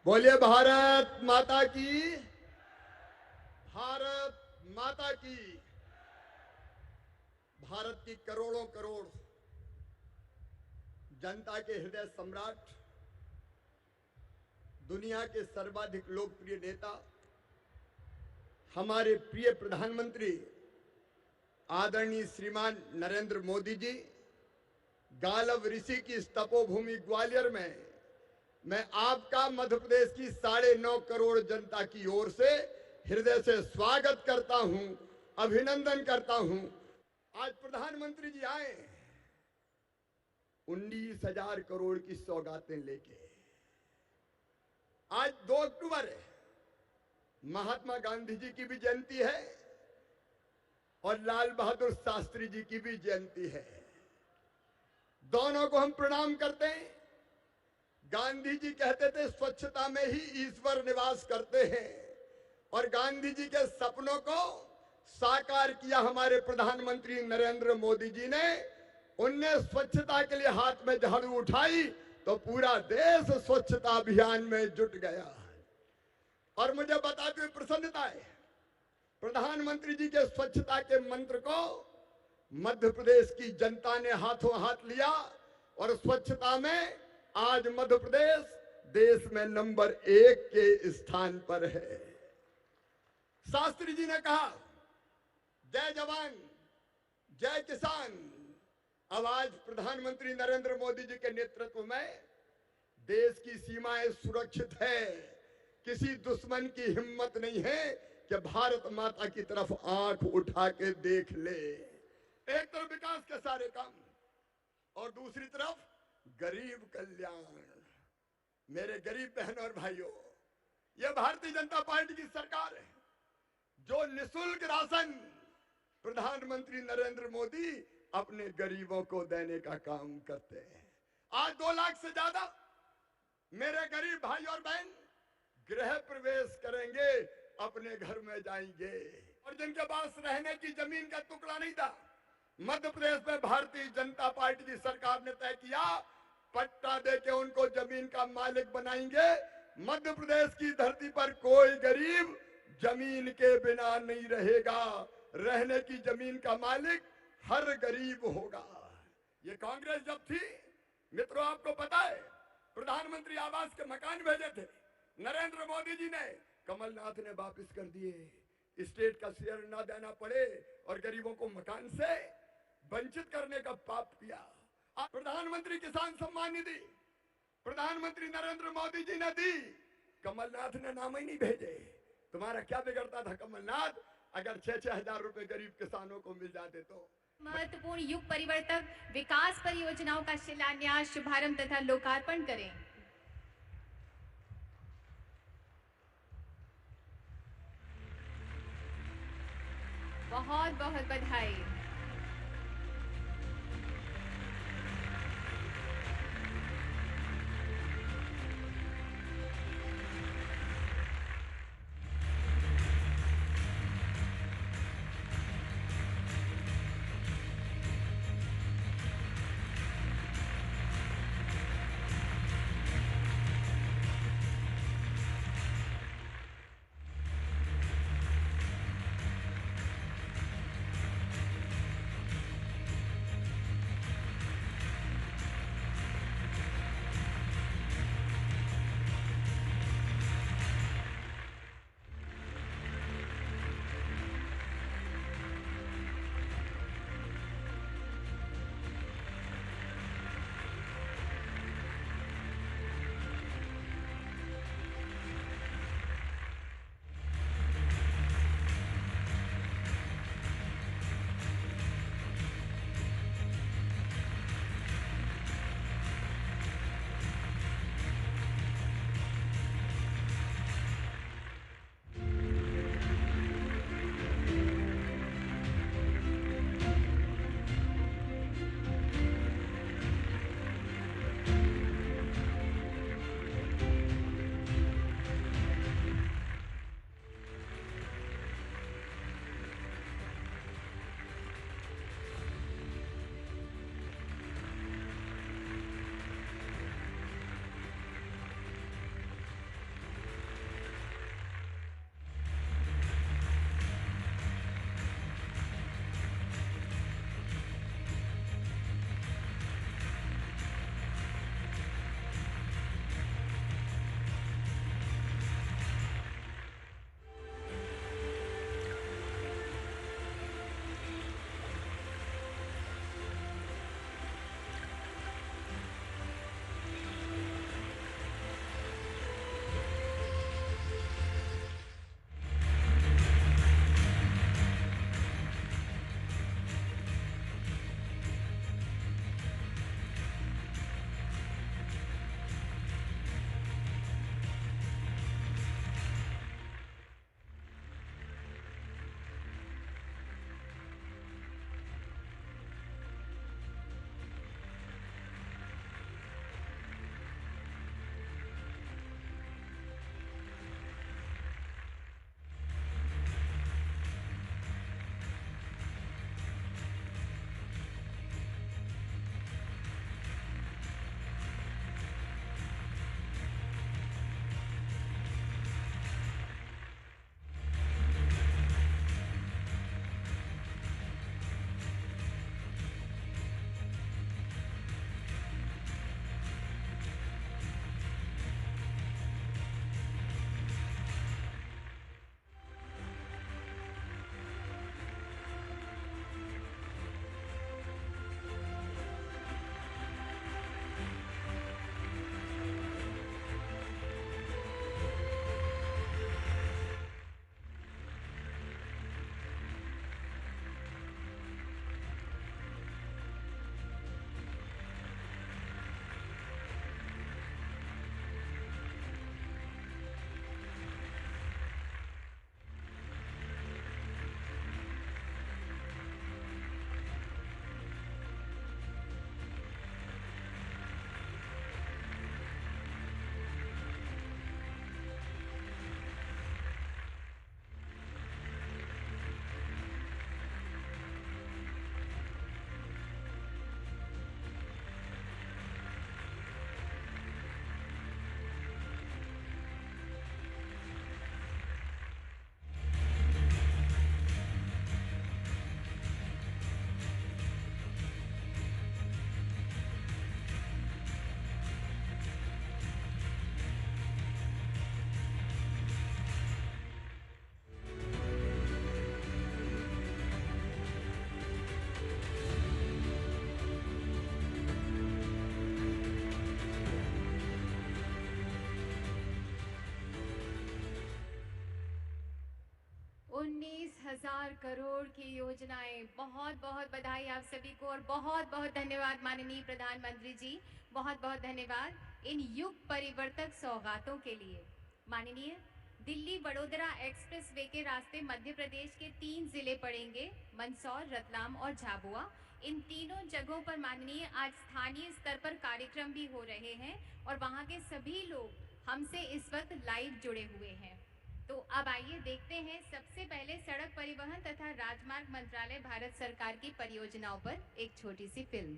बोलिए भारत माता की। भारत माता की। भारत की करोड़ों करोड़ जनता के हृदय सम्राट, दुनिया के सर्वाधिक लोकप्रिय नेता, हमारे प्रिय प्रधानमंत्री आदरणीय श्रीमान नरेंद्र मोदी जी, गालव ऋषि की इस तपोभूमि ग्वालियर में मैं आपका मध्य प्रदेश की 9.5 करोड़ जनता की ओर से हृदय से स्वागत करता हूं, अभिनंदन करता हूं। आज प्रधानमंत्री जी आए 19,000 करोड़ की सौगातें लेके। आज 2 अक्टूबर है, महात्मा गांधी जी की भी जयंती है और लाल बहादुर शास्त्री जी की भी जयंती है। दोनों को हम प्रणाम करते हैं। गांधी जी कहते थे स्वच्छता में ही ईश्वर निवास करते हैं, और गांधी जी के सपनों को साकार किया हमारे प्रधानमंत्री नरेंद्र मोदी जी ने। उनने स्वच्छता के लिए हाथ में झाड़ू उठाई तो पूरा देश स्वच्छता अभियान में जुट गया। और मुझे बताते हुए प्रसन्नता है, प्रधानमंत्री जी के स्वच्छता के मंत्र को मध्य प्रदेश की जनता ने हाथों हाथ लिया और स्वच्छता में आज मध्य प्रदेश देश में नंबर 1 के स्थान पर है। शास्त्री जी ने कहा, जय जवान जय किसान। अब आज प्रधानमंत्री नरेंद्र मोदी जी के नेतृत्व में देश की सीमाएं सुरक्षित है। किसी दुश्मन की हिम्मत नहीं है कि भारत माता की तरफ आंख उठा के देख ले। एक तरफ विकास के सारे काम और दूसरी तरफ गरीब कल्याण। मेरे गरीब बहनों और भाइयों, यह भारतीय जनता पार्टी की सरकार है जो निःशुल्क राशन प्रधानमंत्री नरेंद्र मोदी अपने गरीबों को देने का काम करते हैं। आज 2 लाख से ज्यादा मेरे गरीब भाई और बहन गृह प्रवेश करेंगे, अपने घर में जाएंगे। और जिनके पास रहने की जमीन का टुकड़ा नहीं था, मध्य प्रदेश में भारतीय जनता पार्टी की सरकार ने तय किया पट्टा देके उनको जमीन का मालिक बनाएंगे। मध्य प्रदेश की धरती पर कोई गरीब जमीन के बिना नहीं रहेगा। रहने की जमीन का मालिक हर गरीब होगा। ये कांग्रेस जब थी, मित्रों आपको पता है, प्रधानमंत्री आवास के मकान भेजे थे, नरेंद्र मोदी जी ने, कमलनाथ ने वापस कर दिए। स्टेट का शेयर ना देना पड़े और गरीबों को मकान से वंचित करने का पाप किया। प्रधानमंत्री किसान सम्मान निधि प्रधानमंत्री नरेंद्र मोदी जी ने दी, कमलनाथ ने नाम ही नहीं भेजे। तुम्हारा क्या बिगड़ता था कमलनाथ, अगर 6-6 हजार रुपए गरीब किसानों को मिल जाते तो। महत्वपूर्ण युग परिवर्तक विकास परियोजनाओं का शिलान्यास, शुभारंभ तथा लोकार्पण करें। बहुत बहुत बधाई। 30,000 करोड़ की योजनाएं। बहुत बहुत बधाई आप सभी को और बहुत बहुत धन्यवाद माननीय प्रधानमंत्री जी, बहुत बहुत धन्यवाद इन युग परिवर्तक सौगातों के लिए। माननीय, दिल्ली बड़ोदरा एक्सप्रेस वे के रास्ते मध्य प्रदेश के 3 जिले पड़ेंगे, मंदसौर, रतलाम और झाबुआ। इन तीनों जगहों पर माननीय आज स्थानीय स्तर पर कार्यक्रम भी हो रहे हैं और वहाँ के सभी लोग हमसे इस वक्त लाइव जुड़े हुए हैं। तो अब आइए देखते हैं सबसे पहले सड़क परिवहन तथा राजमार्ग मंत्रालय भारत सरकार की परियोजनाओं पर एक छोटी सी फिल्म।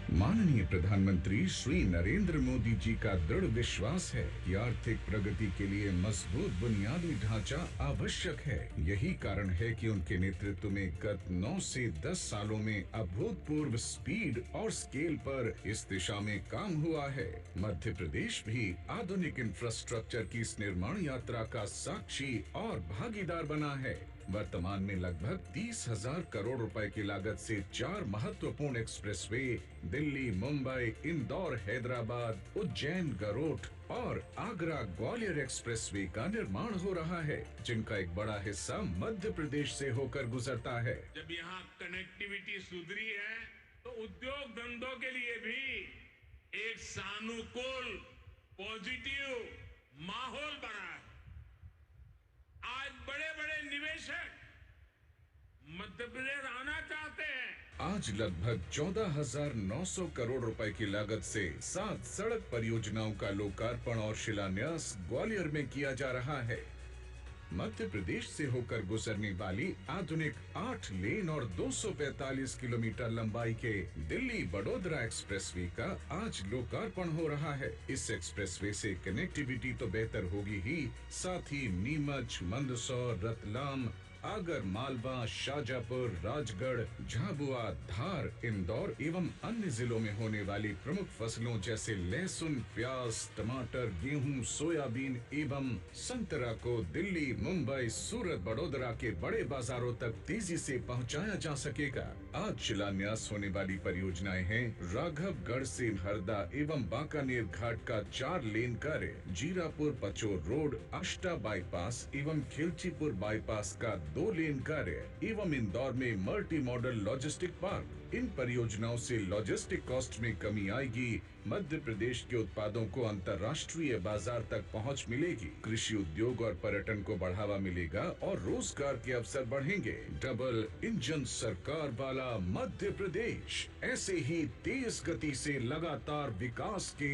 माननीय प्रधानमंत्री श्री नरेंद्र मोदी जी का दृढ़ विश्वास है कि आर्थिक प्रगति के लिए मजबूत बुनियादी ढांचा आवश्यक है। यही कारण है कि उनके नेतृत्व में गत 9 से 10 सालों में अभूतपूर्व स्पीड और स्केल पर इस दिशा में काम हुआ है। मध्य प्रदेश भी आधुनिक इंफ्रास्ट्रक्चर की इस निर्माण यात्रा का साक्षी और भागीदार बना है। वर्तमान में लगभग 30,000 करोड़ रुपए की लागत से 4 महत्वपूर्ण एक्सप्रेसवे दिल्ली, मुंबई, इंदौर, हैदराबाद, उज्जैन, गरोठ और आगरा ग्वालियर एक्सप्रेसवे का निर्माण हो रहा है, जिनका एक बड़ा हिस्सा मध्य प्रदेश से होकर गुजरता है। जब यहाँ कनेक्टिविटी सुधरी है तो उद्योग धंधों के लिए भी एक सानुकूल पॉजिटिव माहौल बना है। आज बड़े बड़े निवेशक मध्य प्रदेश आना चाहते हैं। आज लगभग 14,900 करोड़ रुपए की लागत से 7 सड़क परियोजनाओं का लोकार्पण और शिलान्यास ग्वालियर में किया जा रहा है। मध्य प्रदेश से होकर गुजरने वाली आधुनिक 8 लेन और 245 किलोमीटर लंबाई के दिल्ली बड़ोदरा एक्सप्रेसवे का आज लोकार्पण हो रहा है। इस एक्सप्रेसवे से कनेक्टिविटी तो बेहतर होगी ही, साथ ही नीमच, मंदसौर, रतलाम, आगर मालवा, शाजापुर, राजगढ़, झाबुआ, धार, इंदौर एवं अन्य जिलों में होने वाली प्रमुख फसलों जैसे लहसुन, प्याज, टमाटर, गेहूं, सोयाबीन एवं संतरा को दिल्ली, मुंबई, सूरत, बड़ोदरा के बड़े बाजारों तक तेजी से पहुंचाया जा सकेगा। आज शिलान्यास होने वाली परियोजनाएं हैं राघवगढ़ से हरदा एवं बांकानेर घाट का 4 लेन कार्य, जीरापुर पचोर रोड, अष्टा बाईपास एवं खिलचीपुर बाईपास का 2 लेन कार्य एवं इंदौर में मल्टी मॉडल लॉजिस्टिक पार्क। इन परियोजनाओं से लॉजिस्टिक कॉस्ट में कमी आएगी, मध्य प्रदेश के उत्पादों को अंतर्राष्ट्रीय बाजार तक पहुंच मिलेगी, कृषि उद्योग और पर्यटन को बढ़ावा मिलेगा और रोजगार के अवसर बढ़ेंगे। डबल इंजन सरकार वाला मध्य प्रदेश ऐसे ही तेज गति से लगातार विकास के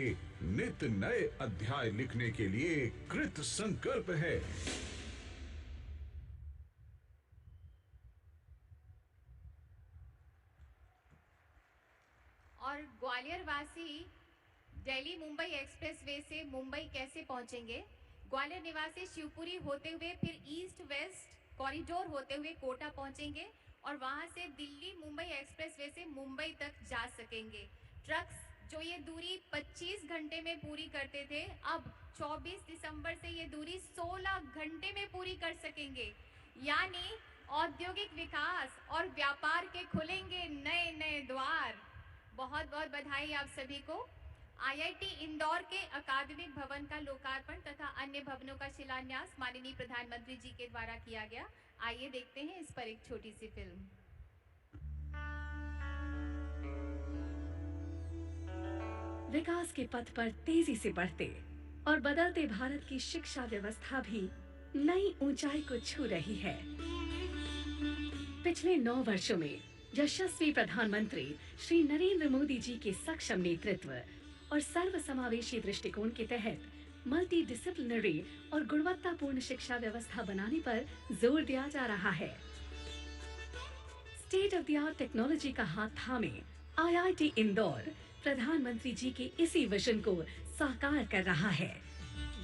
नित नए अध्याय लिखने के लिए कृत संकल्प है। और ग्वालियर वासी दिल्ली मुंबई एक्सप्रेसवे से मुंबई कैसे पहुंचेंगे? ग्वालियर निवासी शिवपुरी होते हुए फिर ईस्ट वेस्ट कॉरिडोर होते हुए कोटा पहुंचेंगे और वहां से दिल्ली मुंबई एक्सप्रेसवे से मुंबई तक जा सकेंगे। ट्रक्स जो ये दूरी 25 घंटे में पूरी करते थे, अब 24 दिसंबर से ये दूरी 16 घंटे में पूरी कर सकेंगे। यानी औद्योगिक विकास और व्यापार के खुलेंगे नए नए द्वार। बहुत बहुत बधाई आप सभी को। आईआईटी इंदौर के अकादमिक भवन का लोकार्पण तथा अन्य भवनों का शिलान्यास माननीय प्रधानमंत्री जी के द्वारा किया गया। आइए देखते हैं इस पर एक छोटी सी फिल्म। विकास के पथ पर तेजी से बढ़ते और बदलते भारत की शिक्षा व्यवस्था भी नई ऊंचाई को छू रही है। पिछले 9 वर्षों में यशस्वी प्रधानमंत्री श्री नरेंद्र मोदी जी के सक्षम नेतृत्व और सर्वसमावेशी दृष्टिकोण के तहत मल्टी डिसिप्लिनरी और गुणवत्तापूर्ण शिक्षा व्यवस्था बनाने पर जोर दिया जा रहा है। State of the art technology का हाथ थामे आईआईटी इंदौर प्रधानमंत्री जी के इसी विजन को साकार कर रहा है।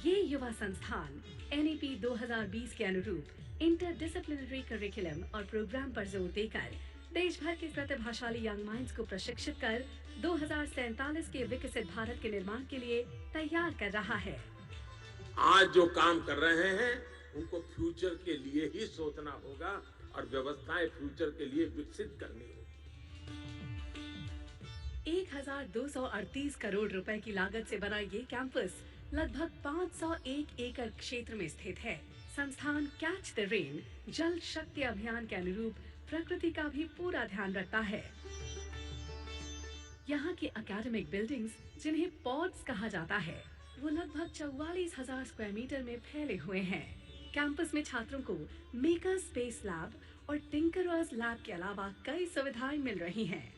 ये युवा संस्थान एनईपी 2020 के अनुरूप इंटर डिसिप्लिनरी करिकुलम और प्रोग्राम पर जोर देकर देश भर के प्रतिभाशाली यंग माइंड्स को प्रशिक्षित कर 2047 के विकसित भारत के निर्माण के लिए तैयार कर रहा है। आज जो काम कर रहे हैं उनको फ्यूचर के लिए ही सोचना होगा और व्यवस्थाएं फ्यूचर के लिए विकसित करनी होगी। 1238 करोड़ रुपए की लागत से बना ये कैंपस लगभग 501 एकड़ क्षेत्र में स्थित है। संस्थान कैच द रेन जल शक्ति अभियान के अनुरूप प्रकृति का भी पूरा ध्यान रखता है। यहाँ की एकेडमिक बिल्डिंग्स, जिन्हें पॉड्स कहा जाता है, वो लगभग 44,000 स्क्वायर मीटर में फैले हुए हैं। कैंपस में छात्रों को मेकर स्पेस लैब और टिंकरर्स लैब के अलावा कई सुविधाएं मिल रही हैं।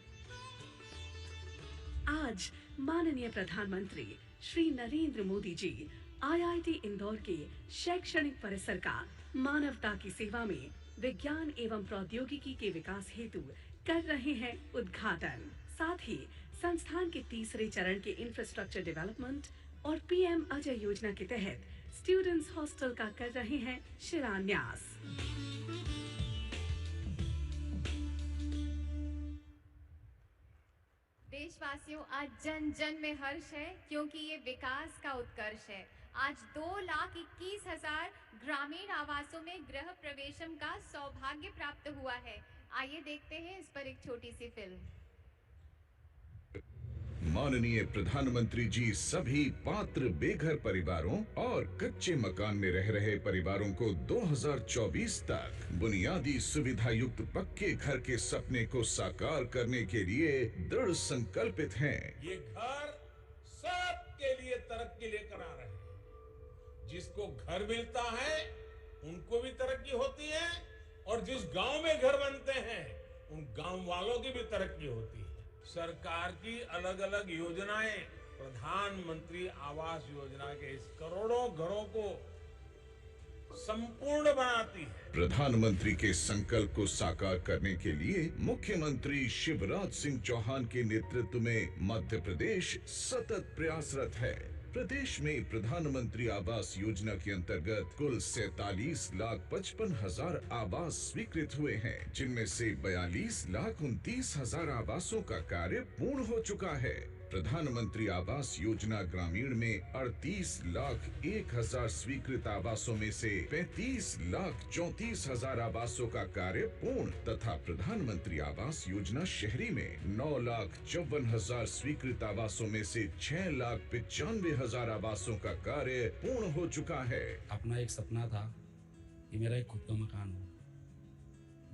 आज माननीय प्रधानमंत्री श्री नरेंद्र मोदी जी IIT इंदौर के शैक्षणिक परिसर का मानवता की सेवा में विज्ञान एवं प्रौद्योगिकी के विकास हेतु कर रहे हैं उद्घाटन। साथ ही संस्थान के तीसरे चरण के इंफ्रास्ट्रक्चर डेवलपमेंट और PM अजय योजना के तहत स्टूडेंट्स हॉस्टल का कर रहे हैं शिलान्यास। देशवासियों, आज जन जन में हर्ष है क्योंकि ये विकास का उत्कर्ष है। आज 2,21,000 ग्रामीण आवासों में गृह प्रवेशम का सौभाग्य प्राप्त हुआ है। आइए देखते हैं इस पर एक छोटी सी फिल्म। माननीय प्रधानमंत्री जी सभी पात्र बेघर परिवारों और कच्चे मकान में रह रहे परिवारों को 2024 तक बुनियादी सुविधा युक्त पक्के घर के सपने को साकार करने के लिए दृढ़ संकल्पित हैं। ये घर सबके लिए तरक्की लेकर आ रहे हैं। जिसको घर मिलता है उनको भी तरक्की होती है और जिस गांव में घर बनते हैं उन गांव वालों की भी तरक्की होती है। सरकार की अलग अलग योजनाएं प्रधानमंत्री आवास योजना के इस करोड़ों घरों को संपूर्ण बनाती है। प्रधानमंत्री के संकल्प को साकार करने के लिए मुख्यमंत्री शिवराज सिंह चौहान के नेतृत्व में मध्य प्रदेश सतत प्रयासरत है। प्रदेश में प्रधानमंत्री आवास योजना के अंतर्गत कुल 47,55,000 आवास स्वीकृत हुए हैं, जिनमें से 42,29,000 आवासों का कार्य पूर्ण हो चुका है। प्रधानमंत्री आवास योजना ग्रामीण में 38,01,000 स्वीकृत आवासों में से 35,34,000 आवासों का कार्य पूर्ण तथा प्रधानमंत्री आवास योजना शहरी में 9,54,000 स्वीकृत आवासों में से 6,95,000 आवासों का कार्य पूर्ण हो चुका है। अपना एक सपना था कि मेरा एक खुद का मकान हो,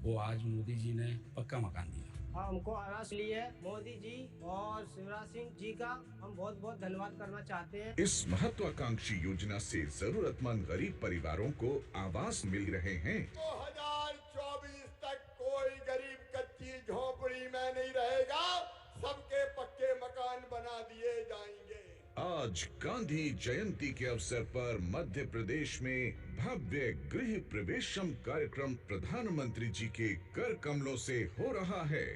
वो आज मोदी जी ने पक्का मकान दिया। हमको आवास लिए मोदी जी और शिवराज सिंह जी का हम बहुत बहुत धन्यवाद करना चाहते हैं। इस महत्वाकांक्षी योजना से जरूरतमंद गरीब परिवारों को आवास मिल रहे हैं। 2024 तक कोई गरीब कच्ची झोपड़ी में नहीं रहेगा, सबके पक्के मकान बना दिए जाएंगे। आज गांधी जयंती के अवसर पर मध्य प्रदेश में भव्य गृह प्रवेशम कार्यक्रम प्रधानमंत्री जी के कर कमलों से हो रहा है।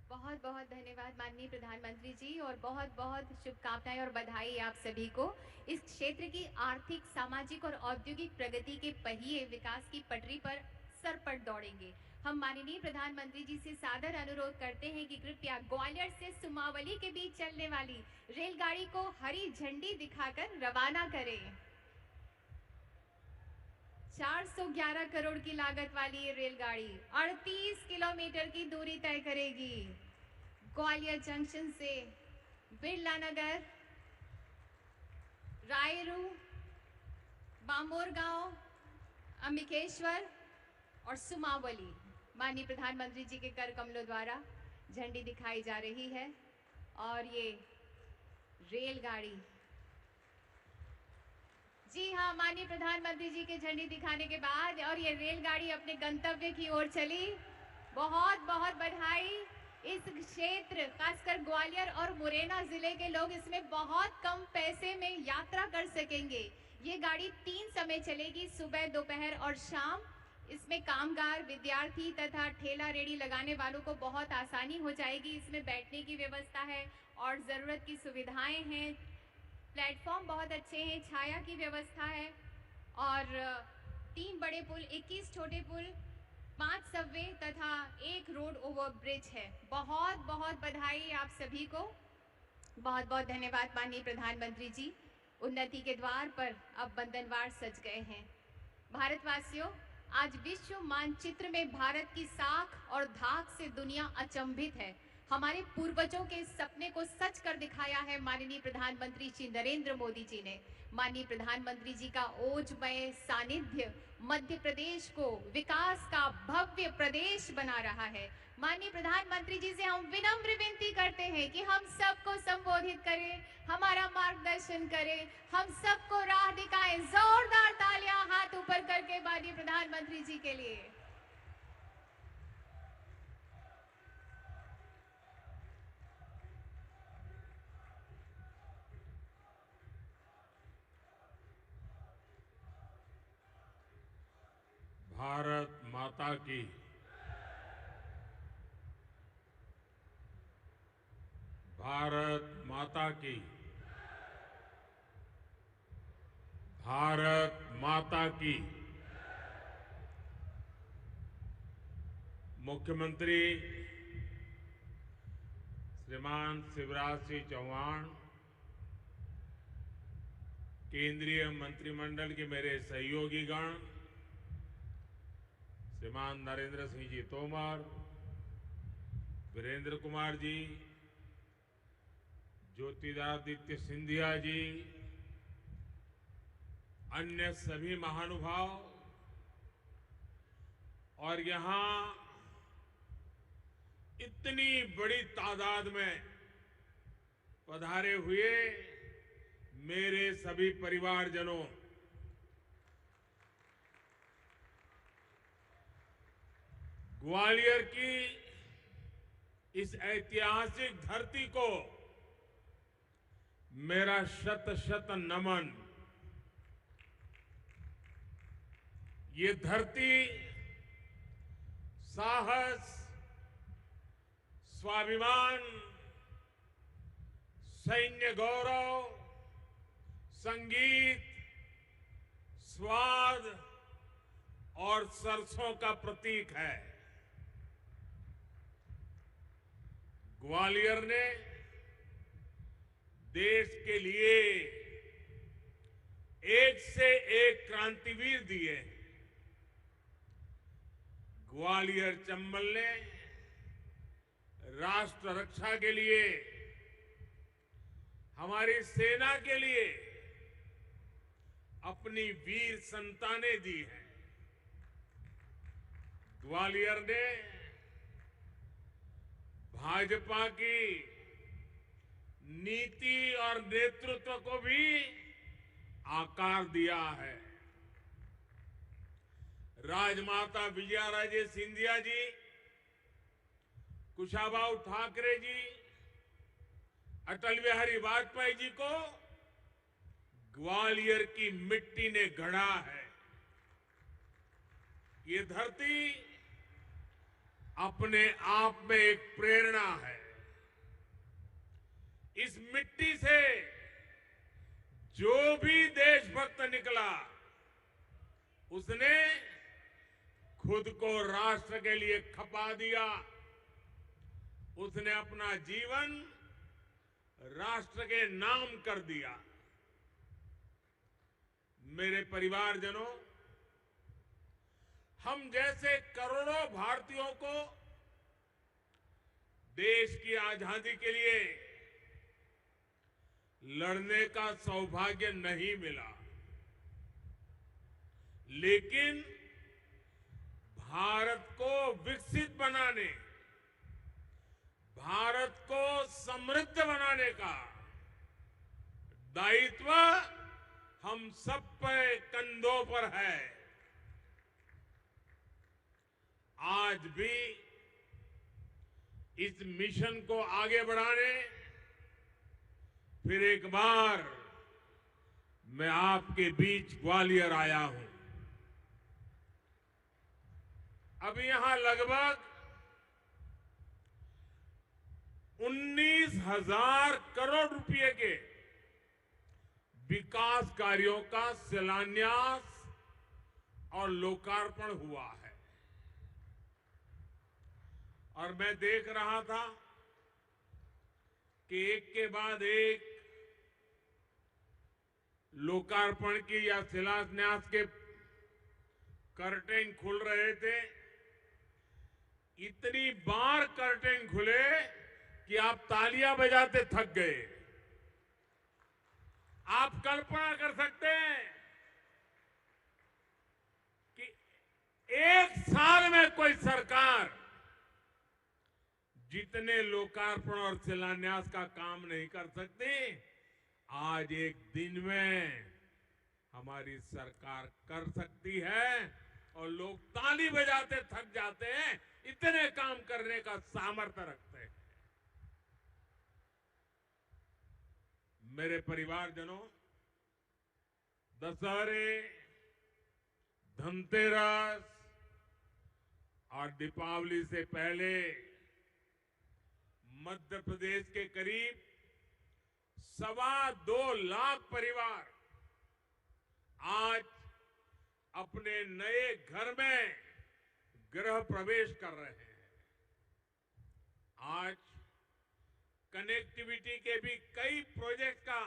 बहुत बहुत धन्यवाद माननीय प्रधानमंत्री जी और बहुत बहुत शुभकामनाएं और बधाई आप सभी को। इस क्षेत्र की आर्थिक, सामाजिक और औद्योगिक प्रगति के पहिए विकास की पटरी पर सरपट दौड़ेंगे। हम माननीय प्रधानमंत्री जी से सादर अनुरोध करते हैं कि कृपया ग्वालियर से सुमावली के बीच चलने वाली रेलगाड़ी को हरी झंडी दिखाकर रवाना करें। 411 करोड़ की लागत वाली ये रेलगाड़ी 38 किलोमीटर की दूरी तय करेगी। ग्वालियर जंक्शन से बिरला नगर, रायरू, बामोर गांव, अंबिकेश्वर और सुमावली माननीय प्रधानमंत्री जी के कर कमलों द्वारा झंडी दिखाई जा रही है। और ये रेलगाड़ी, जी हाँ, माननीय प्रधानमंत्री जी के झंडी दिखाने के बाद और ये रेलगाड़ी अपने गंतव्य की ओर चली। बहुत बहुत बधाई। इस क्षेत्र, खासकर ग्वालियर और मुरैना जिले के लोग इसमें बहुत कम पैसे में यात्रा कर सकेंगे। ये गाड़ी 3 समय चलेगी, सुबह, दोपहर और शाम। इसमें कामगार, विद्यार्थी तथा ठेला रेडी लगाने वालों को बहुत आसानी हो जाएगी। इसमें बैठने की व्यवस्था है और ज़रूरत की सुविधाएं हैं। प्लेटफॉर्म बहुत अच्छे हैं, छाया की व्यवस्था है और 3 बड़े पुल, 21 छोटे पुल, 5 सबवे तथा 1 रोड ओवर ब्रिज है। बहुत बहुत बधाई आप सभी को। बहुत बहुत धन्यवाद माननीय प्रधानमंत्री जी। उन्नति के द्वार पर अब बंधनवार सज गए हैं। भारतवासियों, आज विश्व मानचित्र में भारत की साख और धाक से दुनिया अचंभित है। हमारे पूर्वजों के सपने को सच कर दिखाया है माननीय प्रधानमंत्री श्री नरेंद्र मोदी जी ने। माननीय प्रधानमंत्री जी का ओजमय सानिध्य मध्य प्रदेश को विकास का भव्य प्रदेश बना रहा है। माननीय प्रधानमंत्री जी से हम विनम्र विनती करते हैं कि हम सबको संबोधित करें, हमारा मार्गदर्शन करें, हम सबको राह दिखाएं। जोरदार तालियां हाथ ऊपर करके माननीय प्रधानमंत्री जी के लिए। भारत माता की भारत माता की भारत माता की। मुख्यमंत्री श्रीमान शिवराज सिंह चौहान, केंद्रीय मंत्रिमंडल के मेरे सहयोगीगण श्रीमान नरेंद्र सिंह जी तोमर, वीरेंद्र कुमार जी, ज्योतिरादित्य सिंधिया जी, अन्य सभी महानुभाव और यहां इतनी बड़ी तादाद में पधारे हुए मेरे सभी परिवारजनों, ग्वालियर की इस ऐतिहासिक धरती को मेरा शत शत नमन। ये धरती साहस, स्वाभिमान, सैन्य गौरव, संगीत, स्वाद और सरसों का प्रतीक है। ग्वालियर ने देश के लिए एक से एक क्रांतिवीर दिए। ग्वालियर चंबल ने राष्ट्र रक्षा के लिए, हमारी सेना के लिए अपनी वीर संतानें दी हैं। ग्वालियर ने भाजपा की नीति और नेतृत्व को भी आकार दिया है। राजमाता विजयाराजे सिंधिया जी, कुशाभाऊ ठाकरे जी, अटल बिहारी वाजपेयी जी को ग्वालियर की मिट्टी ने गढ़ा है। ये धरती अपने आप में एक प्रेरणा है। इस मिट्टी से जो भी देशभक्त निकला, उसने खुद को राष्ट्र के लिए खपा दिया। उसने अपना जीवन राष्ट्र के नाम कर दिया। मेरे परिवारजनों, हम जैसे करोड़ों भारतीयों को देश की आजादी के लिए लड़ने का सौभाग्य नहीं मिला, लेकिन भारत को विकसित बनाने, भारत को समृद्ध बनाने का दायित्व हम सब पे कंधों पर है। आज भी इस मिशन को आगे बढ़ाने फिर एक बार मैं आपके बीच ग्वालियर आया हूं। अब यहां लगभग 19,000 करोड़ रुपए के विकास कार्यों का शिलान्यास और लोकार्पण हुआ है। और मैं देख रहा था कि एक के बाद एक लोकार्पण की या शिलान्यास के कर्टेन खुल रहे थे। इतनी बार कर्टेन खुले कि आप तालियां बजाते थक गए। आप कल्पना कर सकते हैं कि एक साल में कोई सरकार जितने लोकार्पण और शिलान्यास का काम नहीं कर सकती, आज एक दिन में हमारी सरकार कर सकती है। और लोग ताली बजाते थक जाते हैं, इतने काम करने का सामर्थ्य रखते हैं। मेरे परिवारजनों, दशहरे, धनतेरस और दीपावली से पहले मध्य प्रदेश के करीब 2.25 लाख परिवार आज अपने नए घर में गृह प्रवेश कर रहे हैं। आज कनेक्टिविटी के भी कई प्रोजेक्ट का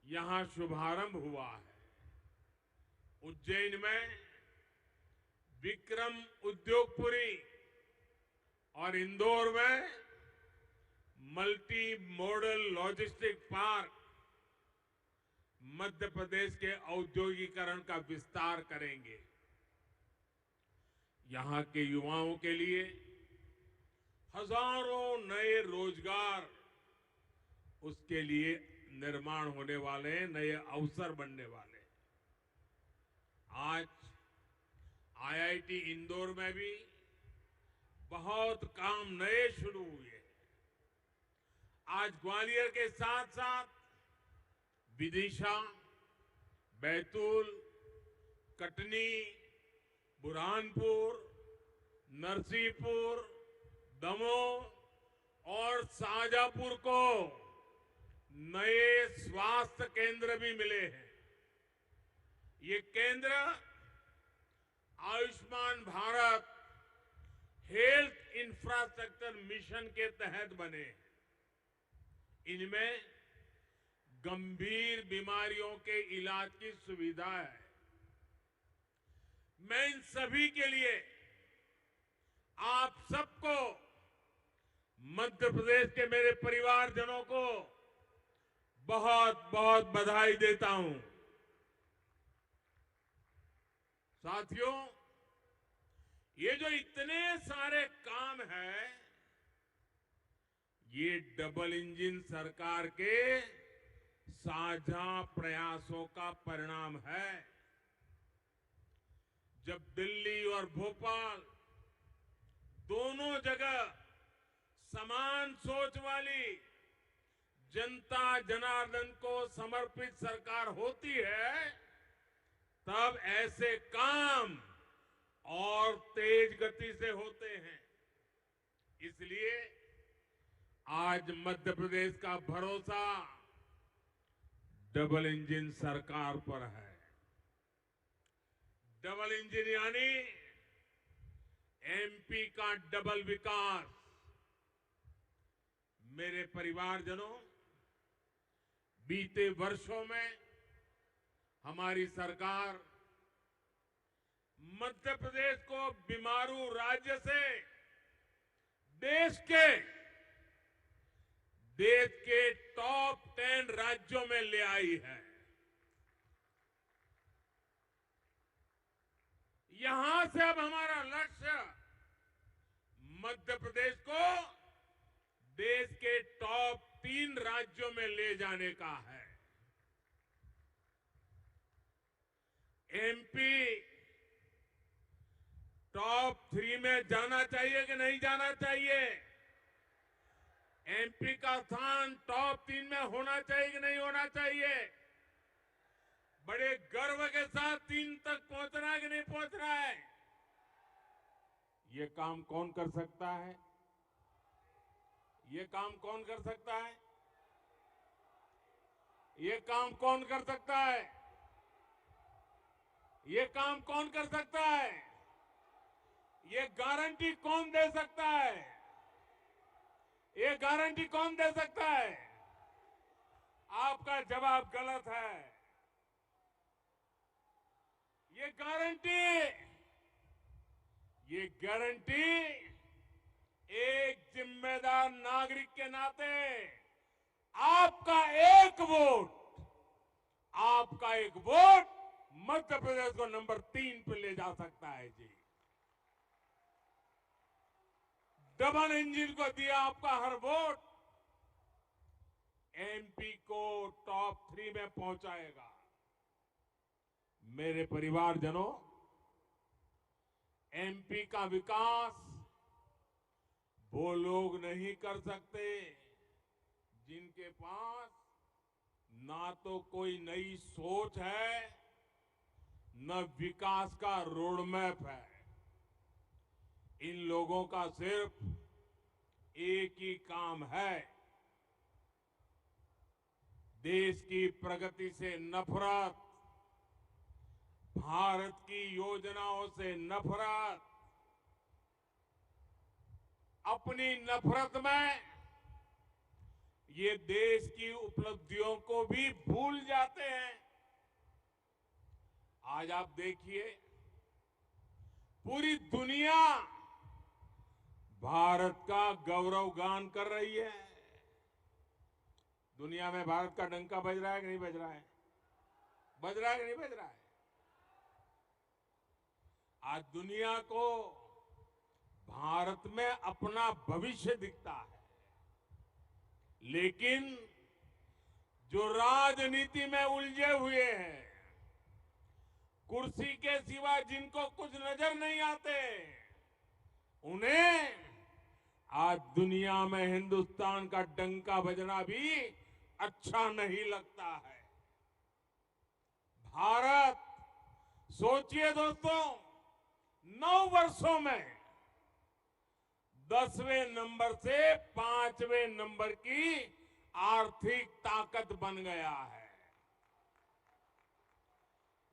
यहां शुभारंभ हुआ है। उज्जैन में विक्रम उद्योगपुरी और इंदौर में multi modal logistic park Madhya Pradesh के औद्योगिकरण का विस्तार करेंगे। यहां के युवाओं के लिए हजारों नए रोजगार उसके लिए निर्माण होने वाले हैं, नए अवसर बनने वाले हैं। आज आईआईटी इंदौर में भी बहुत काम नए शुरू हुए। आज ग्वालियर के साथ साथ विदिशा, बैतूल, कटनी, बुरहानपुर, नरसिंहपुर, दमोह और शाहजहांपुर को नए स्वास्थ्य केंद्र भी मिले हैं। ये केंद्र Ayushman Bharat health infrastructure mission के तहत बने। इनमें गंभीर बीमारियों के इलाज की सुविधा है। मैं इन सभी के लिए आप सबको, मध्य प्रदेश के मेरे परिवारजनों को बहुत बहुत बधाई देता हूं। साथियों, ये जो इतने सारे काम हैं, ये डबल इंजन सरकार के साझा प्रयासों का परिणाम है। जब दिल्ली और भोपाल दोनों जगह समान सोच वाली जनता जनार्दन को समर्पित सरकार होती है, तब ऐसे काम और तेज गति से होते हैं। इसलिए आज मध्य प्रदेश का भरोसा डबल इंजन सरकार पर है। डबल इंजन यानी एमपी का डबल विकास। मेरे परिवारजनों, बीते वर्षों में हमारी सरकार मध्य प्रदेश को बीमारू राज्य से देश के टॉप 10 राज्यों में ले आई है। यहां से अब हमारा लक्ष्य मध्य प्रदेश को देश के टॉप 3 राज्यों में ले जाने का है। एमपी टॉप 3 में जाना चाहिए कि नहीं जाना चाहिए? एमपी का स्थान टॉप 3 में होना चाहिए कि नहीं होना चाहिए? बड़े गर्व के साथ 3 तक पहुंचना है कि नहीं पहुंचना है? ये काम कौन कर सकता है? ये काम कौन कर सकता है? ये काम कौन कर सकता है? ये काम कौन कर सकता है? ये गारंटी कौन दे सकता है? ये गारंटी कौन दे सकता है? आपका जवाब गलत है। ये गारंटी एक जिम्मेदार नागरिक के नाते आपका एक वोट मध्य प्रदेश को नंबर 3 पे ले जा सकता है जी। डबल इंजन को दिया आपका हर वोट एमपी को टॉप 3 में पहुंचाएगा। मेरे परिवारजनों, एमपी का विकास वो लोग नहीं कर सकते जिनके पास ना तो कोई नई सोच है, न विकास का रोड मैप है। इन लोगों का सिर्फ एक ही काम है, देश की प्रगति से नफरत, भारत की योजनाओं से नफरत। अपनी नफरत में ये देश की उपलब्धियों को भी भूल जाते हैं। आज आप देखिए, पूरी दुनिया भारत का गौरव गान कर रही है। दुनिया में भारत का डंका बज रहा है कि नहीं बज रहा है? बज रहा है कि नहीं बज रहा है? आज दुनिया को भारत में अपना भविष्य दिखता है, लेकिन जो राजनीति में उलझे हुए हैं, कुर्सी के सिवा जिनको कुछ नजर नहीं आते, उन्हें आज दुनिया में हिंदुस्तान का डंका बजना भी अच्छा नहीं लगता है। भारत, सोचिए दोस्तों, 9 वर्षों में 10वें नंबर से 5वें नंबर की आर्थिक ताकत बन गया है।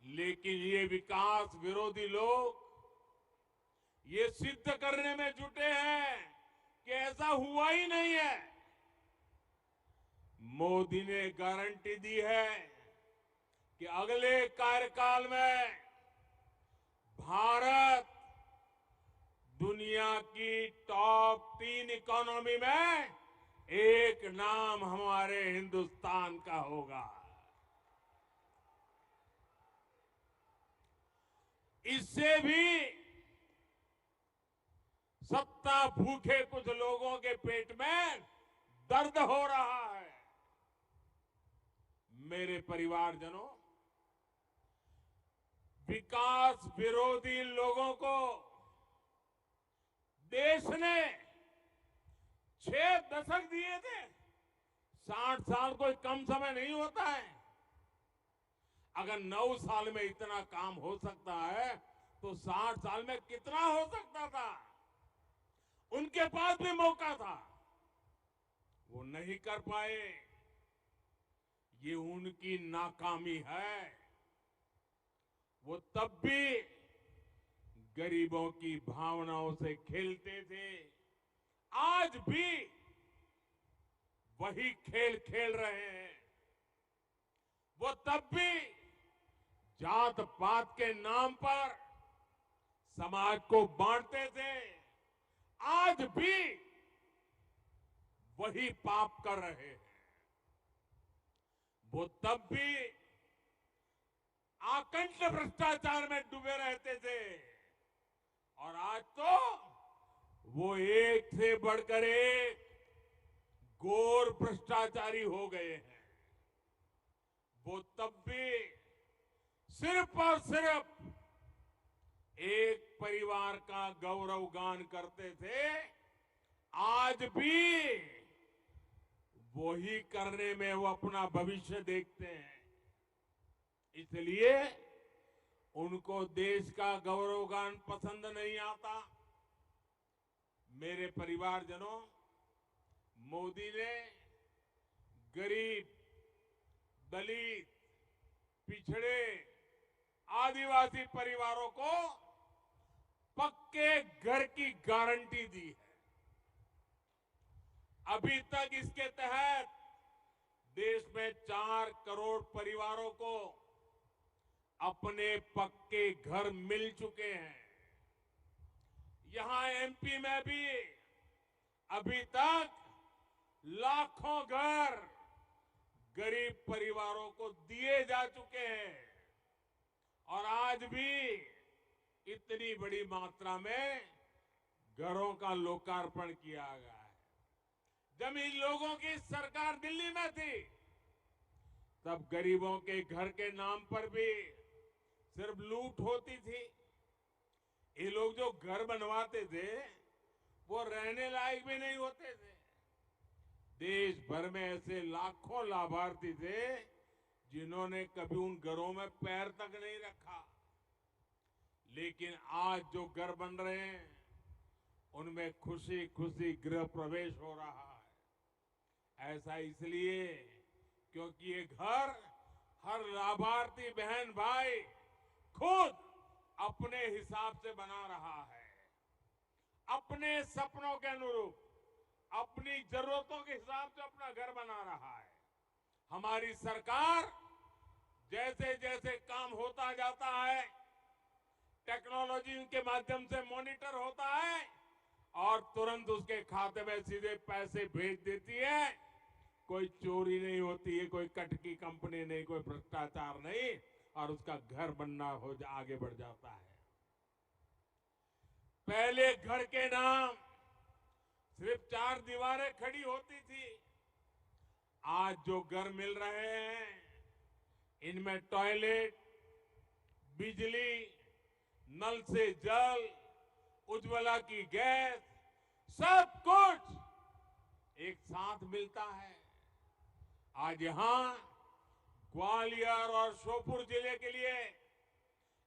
लेकिन ये विकास विरोधी लोग ये सिद्ध करने में जुटे हैं कि ऐसा हुआ ही नहीं है। मोदी ने गारंटी दी है कि अगले कार्यकाल में भारत दुनिया की टॉप 3 इकोनॉमी में एक नाम हमारे हिंदुस्तान का होगा। इससे भी सत्ता भूखे कुछ लोगों के पेट में दर्द हो रहा है। मेरे परिवारजनों, विकास विरोधी लोगों को देश ने 6 दशक दिए थे। 60 साल कोई कम समय नहीं होता है। अगर 9 साल में इतना काम हो सकता है तो 60 साल में कितना हो सकता था? उनके पास भी मौका था, वो नहीं कर पाए। ये उनकी नाकामी है। वो तब भी गरीबों की भावनाओं से खेलते थे, आज भी वही खेल खेल रहे हैं। वो तब भी जात पात के नाम पर समाज को बांटते थे, आज भी वही पाप कर रहे हैं। वो तब भी आकंठ भ्रष्टाचार में डूबे रहते थे, और आज तो वो एक से बढ़कर एक घोर भ्रष्टाचारी हो गए हैं। वो तब भी सिर्फ और सिर्फ एक परिवार का गौरव गान करते थे, आज भी वही करने में वो अपना भविष्य देखते हैं। इसलिए उनको देश का गौरव गान पसंद नहीं आता। मेरे परिवारजनों, मोदी ने गरीब, दलित, पिछड़े, आदिवासी परिवारों को पक्के घर की गारंटी दी है। अभी तक इसके तहत देश में 4 करोड़ परिवारों को अपने पक्के घर मिल चुके हैं। यहां एमपी में भी अभी तक लाखों घर गरीब परिवारों को दिए जा चुके हैं और आज भी इतनी बड़ी मात्रा में घरों का लोकार्पण किया गया है। जब इन लोगों की सरकार दिल्ली में थी तब गरीबों के घर के नाम पर भी सिर्फ लूट होती थी। ये लोग जो घर बनवाते थे वो रहने लायक भी नहीं होते थे। देश भर में ऐसे लाखों लाभार्थी थे जिन्होंने कभी उन घरों में पैर तक नहीं रखा। लेकिन आज जो घर बन रहे हैं उनमें खुशी खुशी गृह प्रवेश हो रहा है। ऐसा इसलिए क्योंकि ये घर हर लाभार्थी बहन भाई खुद अपने हिसाब से बना रहा है, अपने सपनों के अनुरूप, अपनी जरूरतों के हिसाब से अपना घर बना रहा है। हमारी सरकार जैसे जैसे काम होता जाता है, टेक्नोलॉजी के माध्यम से मॉनिटर होता है और तुरंत उसके खाते में सीधे पैसे भेज देती है। कोई चोरी नहीं होती है, कोई कट की कंपनी नहीं, कोई भ्रष्टाचार नहीं, और उसका घर बनना आगे बढ़ जाता है। पहले घर के नाम सिर्फ 4 दीवारें खड़ी होती थी। आज जो घर मिल रहे हैं इनमें टॉयलेट, बिजली, नल से जल, उज्ज्वला की गैस, सब कुछ एक साथ मिलता है। आज यहां ग्वालियर और श्योपुर जिले के लिए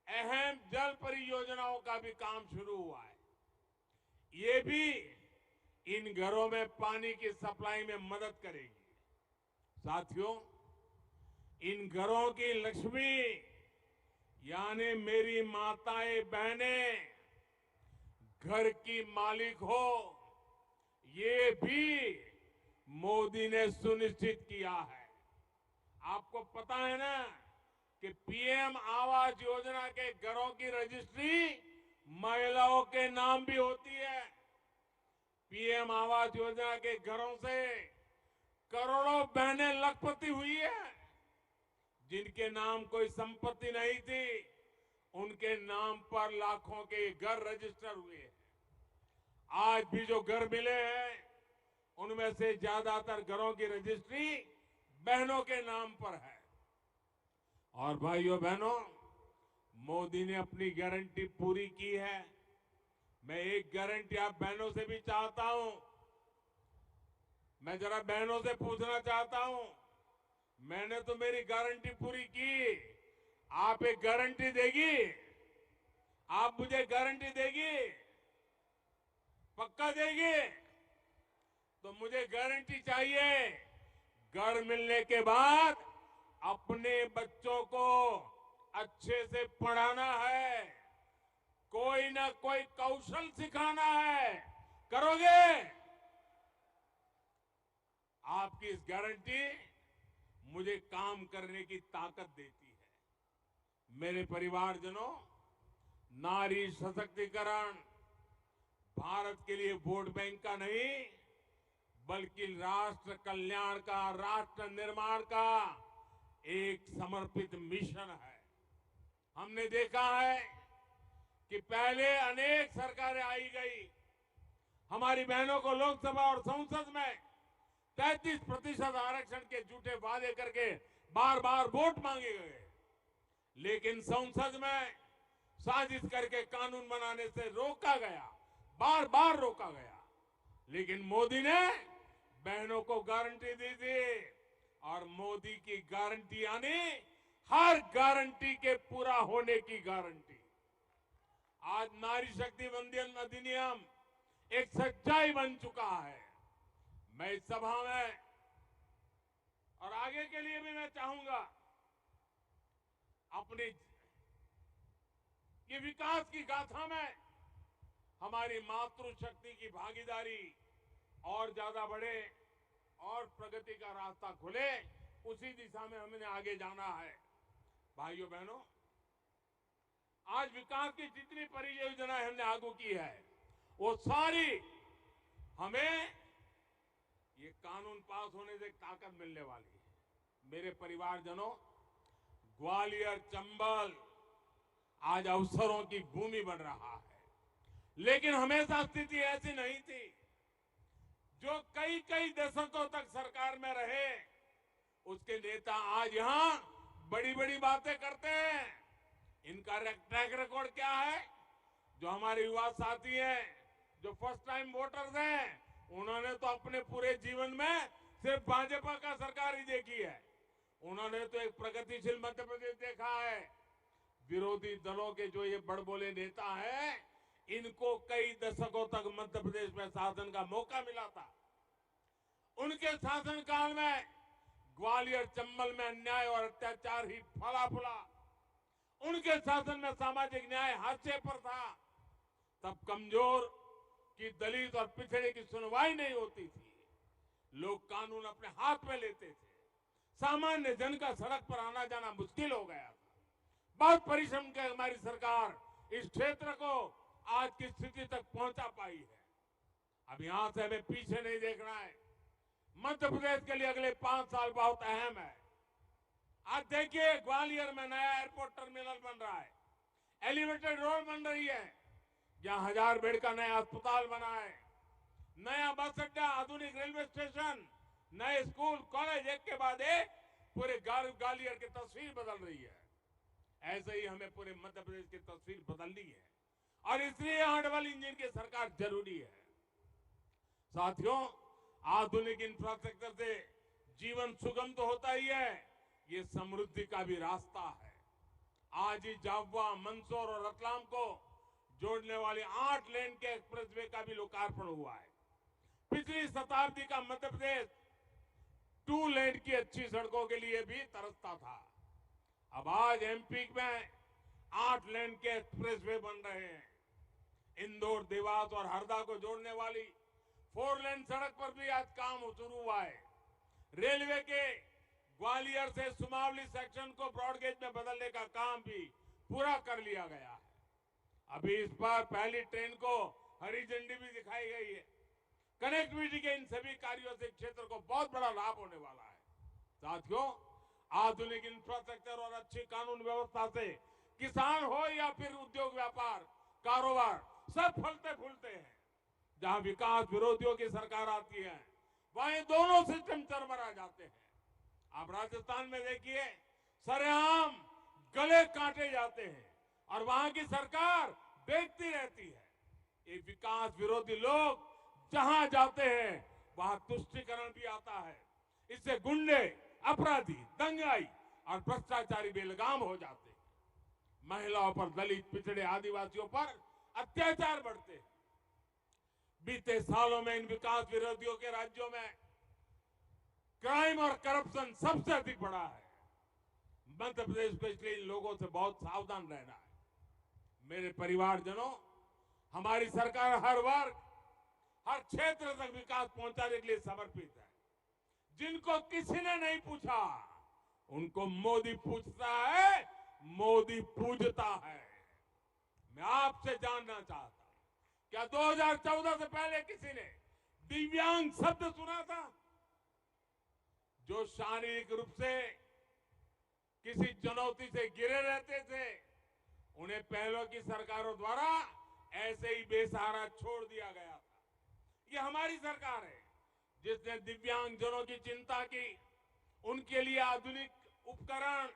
अहम जल परियोजनाओं का भी काम शुरू हुआ है। ये भी इन घरों में पानी की सप्लाई में मदद करेगी। साथियों, इन घरों की लक्ष्मी यानी मेरी माताएं बहनें घर की मालिक हो, ये भी मोदी ने सुनिश्चित किया है। आपको पता है ना कि पीएम आवास योजना के घरों की रजिस्ट्री महिलाओं के नाम भी होती है। पीएम आवास योजना के घरों से करोड़ों बहनें लखपति हुई है। जिनके नाम कोई संपत्ति नहीं थी उनके नाम पर लाखों के घर रजिस्टर हुए हैं। आज भी जो घर मिले हैं उनमें से ज्यादातर घरों की रजिस्ट्री बहनों के नाम पर है। और भाइयों बहनों, मोदी ने अपनी गारंटी पूरी की है। मैं एक गारंटी आप बहनों से भी चाहता हूं। मैं जरा बहनों से पूछना चाहता हूं, मैंने तो मेरी गारंटी पूरी की, आप एक गारंटी देगी? आप मुझे गारंटी देगी? पक्का देगी? तो मुझे गारंटी चाहिए घर मिलने के बाद अपने बच्चों को अच्छे से पढ़ाना है, कोई ना कोई कौशल सिखाना है। करोगे? आपकी इस गारंटी मुझे काम करने की ताकत देती है। मेरे परिवारजनों, नारी सशक्तिकरण भारत के लिए वोट बैंक का नहीं बल्कि राष्ट्र कल्याण का, राष्ट्र निर्माण का एक समर्पित मिशन है। हमने देखा है कि पहले अनेक सरकारें आई गई, हमारी बहनों को लोकसभा और संसद में 33% आरक्षण के झूठे वादे करके बार बार वोट मांगे गए, लेकिन संसद में साजिश करके कानून बनाने से रोका गया, बार बार रोका गया। लेकिन मोदी ने बहनों को गारंटी दी थी, और मोदी की गारंटी यानी हर गारंटी के पूरा होने की गारंटी। आज नारी शक्ति वंदन अधिनियम एक सच्चाई बन चुका है। मैं इस सभा में और आगे के लिए भी मैं चाहूंगा अपनी ये विकास की गाथा में हमारी मातृशक्ति की भागीदारी और ज्यादा बढ़े और प्रगति का रास्ता खुले, उसी दिशा में हमें आगे जाना है। भाइयों बहनों, आज विकास की जितनी परियोजनाएं हमने आगू की है वो सारी हमें ये कानून पास होने से एक ताकत मिलने वाली है। मेरे परिवारजनों, ग्वालियर चंबल आज अवसरों की भूमि बन रहा है, लेकिन हमेशा स्थिति ऐसी नहीं थी। जो कई कई दशकों तक सरकार में रहे, उसके नेता आज यहां बड़ी बड़ी बातें करते हैं। इनका ट्रैक रिकॉर्ड क्या है? जो हमारे युवा साथी हैं, जो फर्स्ट टाइम वोटर्स हैं, उन्होंने तो अपने पूरे जीवन में सिर्फ भाजपा का सरकार ही देखी है। उन्होंने तो एक प्रगतिशील मध्य प्रदेश देखा है। विरोधी दलों के जो ये बड़बोले नेता हैं, इनको कई दशकों तक मध्य प्रदेश में शासन का मौका मिला था। उनके शासनकाल में ग्वालियर चंबल में अन्याय और अत्याचार ही फला फूला। उनके शासन में सामाजिक न्याय हाशिए पर था। तब कमजोर की, दलित और पिछड़े की सुनवाई नहीं होती थी। लोग कानून अपने हाथ में लेते थे। सामान्य जन का सड़क पर आना जाना मुश्किल हो गया था। बहुत परिश्रम के हमारी सरकार इस क्षेत्र को आज की स्थिति तक पहुंचा पाई है। अब यहां से हमें पीछे नहीं देखना है। मध्य प्रदेश के लिए अगले 5 साल बहुत अहम है। आज देखिए, ग्वालियर में नया एयरपोर्ट टर्मिनल बन रहा है, एलिवेटेड रोड बन रही है, जहां 1000 बेड का नया अस्पताल बना है, नया बस अड्डा, आधुनिक रेलवे स्टेशन, नए स्कूल कॉलेज, एक के बाद एक पूरे ग्वालियर की तस्वीर बदल रही है। ऐसे ही हमें पूरे मध्य प्रदेश की तस्वीर बदलनी है, और इसलिए यहां डबल इंजन की सरकार जरूरी है। साथियों, आधुनिक इंफ्रास्ट्रक्चर से जीवन सुगम तो होता ही है, ये समृद्धि का भी रास्ता है। आज ही झाबुआ, मंदसौर और रतलाम को जोड़ने वाली 8 लेन के एक्सप्रेसवे का भी लोकार्पण हुआ है। पिछली शताब्दी का मध्य प्रदेश 2 लेन की अच्छी सड़कों के लिए भी तरसता था। अब आज एमपी में 8 लेन के एक्सप्रेसवे बन रहे हैं। इंदौर, देवास और हरदा को जोड़ने वाली 4 लेन सड़क पर भी आज काम शुरू हुआ है। रेलवे के ग्वालियर से सुमावली सेक्शन को ब्रॉडगेज में बदलने का काम भी पूरा कर लिया गया है। अभी इस बार पहली ट्रेन को हरी झंडी भी दिखाई गई है। कनेक्टिविटी के इन सभी कार्यों से क्षेत्र को बहुत बड़ा लाभ होने वाला है। साथियों, आधुनिक इंफ्रास्ट्रक्चर और अच्छी कानून व्यवस्था से किसान हो या फिर उद्योग व्यापार कारोबार, सब फलते फूलते हैं। जहां विकास विरोधियों की सरकार आती है, वहीं दोनों सिस्टम चरमरा जाते हैं। आप राजस्थान में देखिए, सरेआम गले काटे जाते हैं और वहां की सरकार देखती रहती है। ये विकास विरोधी लोग जहां जाते हैं, वहां तुष्टीकरण भी आता है। इससे गुंडे, अपराधी, दंगाई और भ्रष्टाचारी बेलगाम हो जाते हैं। महिलाओं पर, दलित, पिछड़े, आदिवासियों पर अत्याचार बढ़ते हैं। बीते सालों में इन विकास विरोधियों के राज्यों में क्राइम और करप्शन सबसे अधिक बढ़ा है। मध्य प्रदेश को इसलिए इन लोगों से बहुत सावधान रहना है। मेरे परिवारजनों, हमारी सरकार हर वर्ग, हर क्षेत्र तक विकास पहुंचाने के लिए समर्पित है। जिनको किसी ने नहीं पूछा, उनको मोदी पूछता है, मोदी पूजता है। मैं आपसे जानना चाहता हूं, क्या 2014 से पहले किसी ने दिव्यांग शब्द सुना था? जो शारीरिक रूप से किसी चुनौती से घिरे रहते थे, उन्हें पहलों की सरकारों द्वारा ऐसे ही बेसहारा छोड़ दिया गया था। ये हमारी सरकार है जिसने दिव्यांगजनों की चिंता की, उनके लिए आधुनिक उपकरण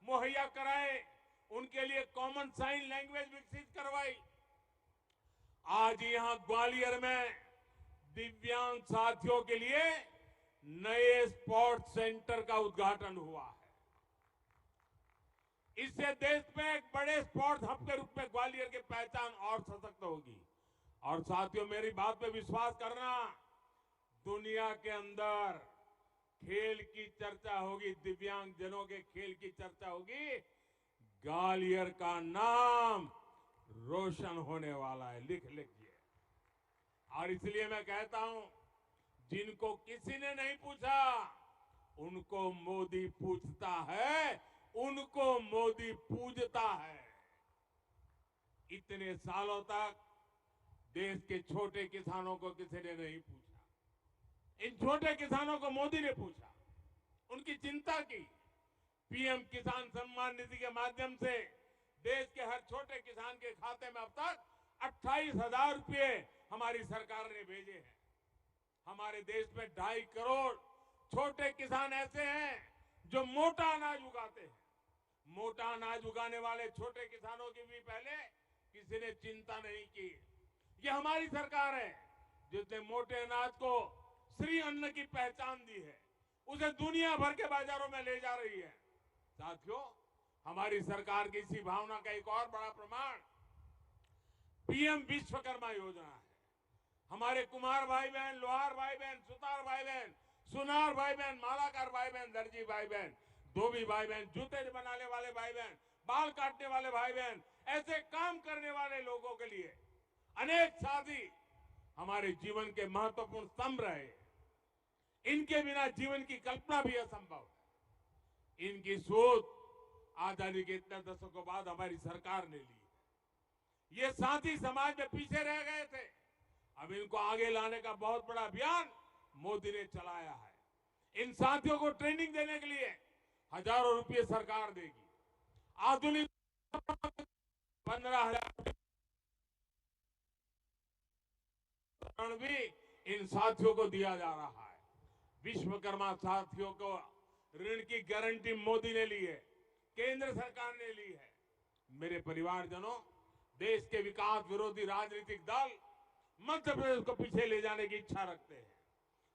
मुहैया कराए, उनके लिए कॉमन साइन लैंग्वेज विकसित करवाई। आज यहां ग्वालियर में दिव्यांग साथियों के लिए नए स्पोर्ट्स सेंटर का उद्घाटन हुआ है। इससे देश में एक बड़े स्पोर्ट्स हब के रूप में ग्वालियर की पहचान और सशक्त होगी। और साथियों, मेरी बात पे विश्वास करना, दुनिया के अंदर खेल की चर्चा होगी, दिव्यांग जनों के खेल की चर्चा होगी, ग्वालियर का नाम रोशन होने वाला है। लिख लीजिए। और इसलिए मैं कहता हूं, जिनको किसी ने नहीं पूछा, उनको मोदी पूछता है, उनको मोदी पूजता है। इतने सालों तक देश के छोटे किसानों को किसी ने नहीं पूछा। इन छोटे किसानों को मोदी ने पूछा, उनकी चिंता की। पीएम किसान सम्मान निधि के माध्यम से देश के हर छोटे किसान के खाते में अब तक 28,000 रुपये हमारी सरकार ने भेजे हैं। हमारे देश में 2.5 करोड़ छोटे किसान ऐसे हैं जो मोटा अनाज उगाते हैं। मोटा अनाज उगाने वाले छोटे किसानों की भी पहले किसी ने चिंता नहीं की। ये हमारी सरकार है जिसने मोटे अनाज को श्री अन्न की पहचान दी है, उसे दुनिया भर के बाजारों में ले जा रही है। साथियों, हमारी सरकार की इसी भावना का एक और बड़ा प्रमाण पीएम विश्वकर्मा योजना है। हमारे कुम्हार भाई बहन, लोहार भाई बहन, सुतार भाई बहन, सुनार भाई बहन, मालाकार भाई बहन, दर्जी भाई बहन, धोबी भाई बहन, जूते बनाने वाले भाई बहन, बाल काटने वाले भाई बहन, ऐसे काम करने वाले लोगों के लिए अनेक साथी हमारे जीवन के महत्वपूर्ण स्तंभ रहे। इनके बिना जीवन की कल्पना भी असंभव है। इनकी सोच आजादी के इतने दशकों बाद हमारी सरकार ने ली है। ये साथी समाज में पीछे रह गए थे, अब इनको आगे लाने का बहुत बड़ा अभियान मोदी ने चलाया है। इन साथियों को ट्रेनिंग देने के लिए हजारों रुपये सरकार देगी। आधुनिक 15,000 भी इन साथियों को दिया जा रहा है। विश्वकर्मा साथियों को ऋण की गारंटी मोदी ने ली है, केंद्र सरकार ने ली है। मेरे परिवारजनों, देश के विकास विरोधी राजनीतिक दल मध्य प्रदेश को पीछे ले जाने की इच्छा रखते हैं,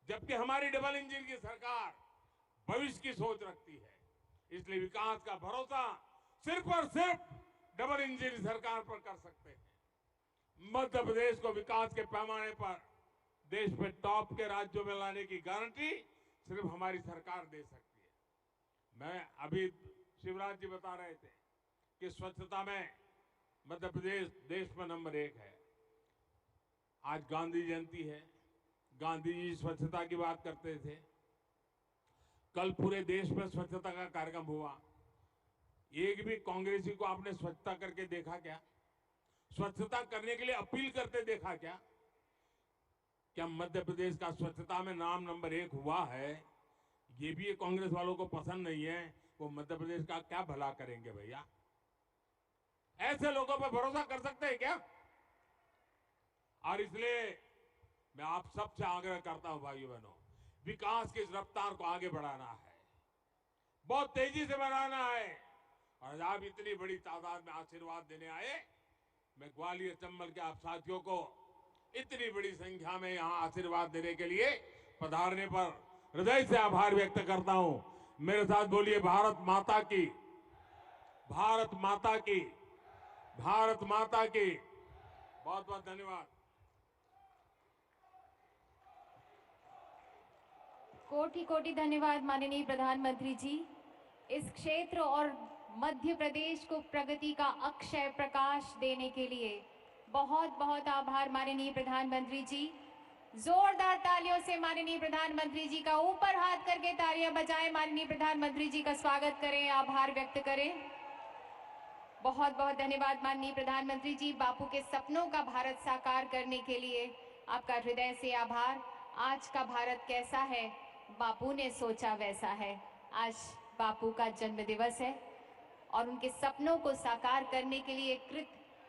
जबकि हमारी डबल इंजन की सरकार भविष्य की सोच रखती है। इसलिए विकास का भरोसा सिर्फ और सिर्फ डबल इंजन सरकार पर कर सकते हैं। मध्य प्रदेश को विकास के पैमाने पर देश में टॉप के राज्यों में लाने की गारंटी सिर्फ हमारी सरकार दे सकती है। मैं अभी शिवराज जी बता रहे थे कि स्वच्छता में मध्य प्रदेश देश में नंबर 1 है। आज गांधी जयंती है, गांधी जी स्वच्छता की बात करते थे। कल पूरे देश में स्वच्छता का कार्यक्रम हुआ। एक भी कांग्रेसी को आपने स्वच्छता करके देखा क्या? स्वच्छता करने के लिए अपील करते देखा क्या? क्या मध्य प्रदेश का स्वच्छता में नाम नंबर 1 हुआ है? ये भी कांग्रेस वालों को पसंद नहीं है। वो मध्य प्रदेश का क्या भला करेंगे भैया? ऐसे लोगों पर भरोसा कर सकते हैं क्या? और इसलिए मैं आप सबसे आग्रह करता हूं भाइयों बहनों, विकास की इस रफ्तार को आगे बढ़ाना है, बहुत तेजी से बढ़ाना है। और आप इतनी बड़ी तादाद में आशीर्वाद देने आए, मैं ग्वालियर चंबल के आप साथियों को इतनी बड़ी संख्या में यहां आशीर्वाद देने के लिए पधारने पर हृदय से आभार व्यक्त करता हूं। मेरे साथ बोलिए, भारत माता की, भारत माता की, भारत माता की। बहुत बहुत धन्यवाद। कोटि कोटि धन्यवाद माननीय प्रधानमंत्री जी। इस क्षेत्र और मध्य प्रदेश को प्रगति का अक्षय प्रकाश देने के लिए बहुत बहुत आभार माननीय प्रधानमंत्री जी। जोरदार तालियों से माननीय प्रधानमंत्री जी का ऊपर हाथ करके तालियां बजाएं, माननीय प्रधानमंत्री जी का स्वागत करें, आभार व्यक्त करें। बहुत बहुत धन्यवाद माननीय प्रधानमंत्री जी। बापू के सपनों का भारत साकार करने के लिए आपका हृदय से आभार। आज का भारत कैसा है, बापू ने सोचा वैसा है। आज बापू का जन्म दिवस है और उनके सपनों को साकार करने के लिए कृत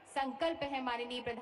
संकल्प है माननीय प्रधान